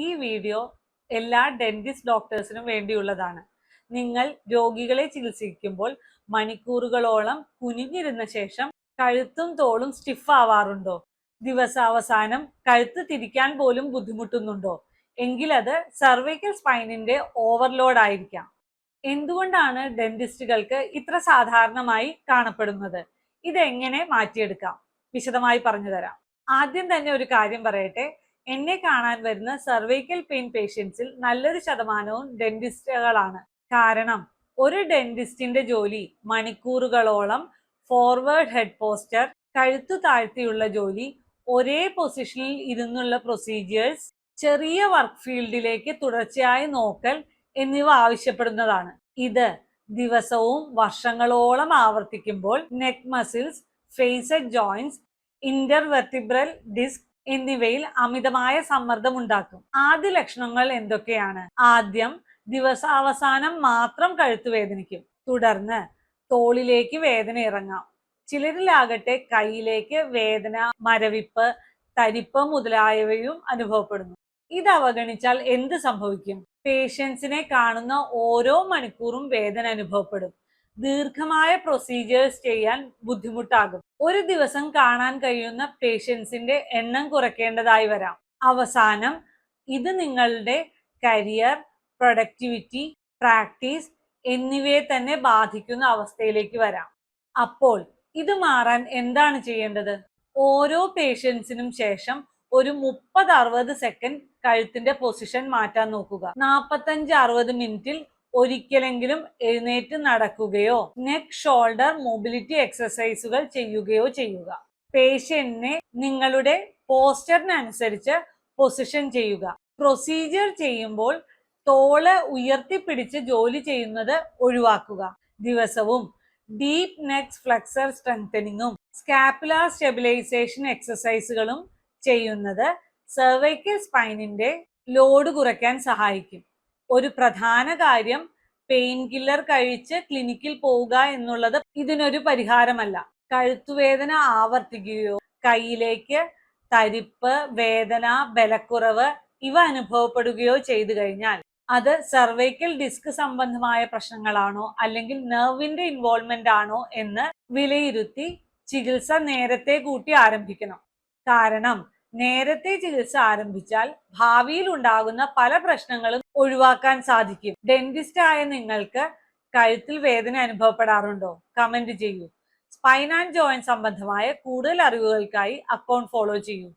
ഈ വീഡിയോ എല്ലാ ഡെന്റിസ്റ്റ് ഡോക്ടേഴ്സിനും വേണ്ടിയുള്ളതാണ്. നിങ്ങൾ രോഗികളെ ചികിത്സിക്കുമ്പോൾ മണിക്കൂറുകളോളം കുനിഞ്ഞിരുന്ന ശേഷം കഴുത്തും തോളും സ്റ്റിഫ് ആവാറുണ്ടോ? ദിവസാവസാനം കഴുത്ത് തിരിക്കാൻ പോലും ബുദ്ധിമുട്ടുന്നുണ്ടോ? എങ്കിൽ അത് സർവൈക്കൽ സ്പൈനിന്റെ ഓവർലോഡ് ആയിരിക്കാം. എന്തുകൊണ്ടാണ് ഡെന്റിസ്റ്റുകൾക്ക് ഇത്ര സാധാരണമായി കാണപ്പെടുന്നത്? ഇതെങ്ങനെ മാറ്റിയെടുക്കാം? വിശദമായി പറഞ്ഞു തരാം. ആദ്യം തന്നെ ഒരു കാര്യം പറയട്ടെ. എന്നെ കാണാൻ വരുന്ന സർവൈക്കൽ പെയിൻ പേഷ്യൻസിൽ നല്ലൊരു ശതമാനവും ഡെന്റിസ്റ്റുകളാണ്. കാരണം ഒരു ഡെന്റിസ്റ്റിന്റെ ജോലി മണിക്കൂറുകളോളം ഫോർവേഡ് ഹെഡ് പോസ്റ്റർ, കഴുത്തു താഴ്ത്തിയുള്ള ജോലി, ഒരേ പൊസിഷനിൽ ഇരുന്നുള്ള പ്രൊസീജിയേഴ്സ്, ചെറിയ വർക്ക് ഫീൽഡിലേക്ക് തുടർച്ചയായി നോക്കൽ എന്നിവ ആവശ്യപ്പെടുന്നതാണ്. ഇത് ദിവസവും വർഷങ്ങളോളം ആവർത്തിക്കുമ്പോൾ neck muscles, facet joints, intervertebral disc എന്നിവയിൽ അമിതമായ സമ്മർദ്ദം ഉണ്ടാക്കും. ആദ്യ ലക്ഷണങ്ങൾ എന്തൊക്കെയാണ്? ആദ്യം ദിവസാവസാനം മാത്രം കഴുത്ത് വേദനിക്കും. തുടർന്ന് തോളിലേക്ക് വേദന ഇറങ്ങാം. ചിലരിലാകട്ടെ കൈയിലേക്ക് വേദന, മരവിപ്പ്, തരിപ്പ് മുതലായവയും അനുഭവപ്പെടുന്നു. ഇത് അവഗണിച്ചാൽ എന്ത് സംഭവിക്കും? പേഷ്യൻസിനെ കാണുന്ന ഓരോ മണിക്കൂറും വേദന അനുഭവപ്പെടും. ദീർഘമായ പ്രൊസീജിയേഴ്സ് ചെയ്യാൻ ബുദ്ധിമുട്ടാകും. ഒരു ദിവസം കാണാൻ കഴിയുന്ന പേഷ്യൻസിന്റെ എണ്ണം കുറയ്ക്കേണ്ടതായി വരാം. അവസാനം ഇത് നിങ്ങളുടെ കരിയർ, പ്രൊഡക്ടിവിറ്റി, പ്രാക്ടീസ് എന്നിവയെ തന്നെ ബാധിക്കുന്ന അവസ്ഥയിലേക്ക് വരാം. അപ്പോൾ ഇത് മാറാൻ എന്താണ് ചെയ്യേണ്ടത്? ഓരോ പേഷ്യൻസിനും ശേഷം ഒരു 30-60 സെക്കൻഡ് കഴുത്തിന്റെ പൊസിഷൻ മാറ്റാൻ നോക്കുക. 45-60 മിനിറ്റിൽ ഒരിക്കലെങ്കിലും എഴുന്നേറ്റ് നടക്കുകയോ നെക്ക് ഷോൾഡർ മൊബിലിറ്റി എക്സസൈസുകൾ ചെയ്യുകയോ ചെയ്യുക. പേഷ്യന്റിനെ നിങ്ങളുടെ പോസ്റ്ററിനനുസരിച്ച് പൊസിഷൻ ചെയ്യുക. പ്രൊസീജിയർ ചെയ്യുമ്പോൾ തോള് ഉയർത്തിപ്പിടിച്ച് ജോലി ചെയ്യുന്നത് ഒഴിവാക്കുക. ദിവസവും ഡീപ് നെക്ക് ഫ്ലെക്സർ സ്ട്രെങ്തനിങ്ങും സ്കാപ്പുലാർ സ്റ്റെബിലൈസേഷൻ എക്സസൈസുകളും ചെയ്യുന്നത് സെർവൈക്കൽ സ്പൈനിന്റെ ലോഡ് കുറയ്ക്കാൻ സഹായിക്കും. ഒരു പ്രധാന കാര്യം പെയിൻ കില്ലർ കഴിച്ച് ക്ലിനിക്കിൽ പോവുക എന്നുള്ളത് ഇതിനൊരു പരിഹാരമല്ല. കഴുത്തുവേദന ആവർത്തിക്കുകയോ കൈയിലേക്ക് തരിപ്പ്, വേദന, ബലക്കുറവ് ഇവ അനുഭവപ്പെടുകയോ ചെയ്തു കഴിഞ്ഞാൽ അത് സർവൈക്കൽ ഡിസ്ക് സംബന്ധമായ പ്രശ്നങ്ങളാണോ അല്ലെങ്കിൽ നെർവിന്റെ ഇൻവോൾവ്മെന്റ് ആണോ എന്ന് വിലയിരുത്തി ചികിത്സ നേരത്തെ കൂട്ടി ആരംഭിക്കണം. കാരണം നേരത്തെ ചികിത്സ ആരംഭിച്ചാൽ ഭാവിയിൽ ഉണ്ടാകുന്ന പല പ്രശ്നങ്ങളും ഒഴിവാക്കാൻ സാധിക്കും. ഡെന്റിസ്റ്റ് ആയ നിങ്ങൾക്ക് കഴുത്തിൽ വേദന അനുഭവപ്പെടാറുണ്ടോ? കമന്റ് ചെയ്യൂ. സ്പൈൻ ആൻഡ് ജോയിന്റ് സംബന്ധമായ കൂടുതൽ അറിവുകൾക്കായി അക്കൗണ്ട് ഫോളോ ചെയ്യൂ.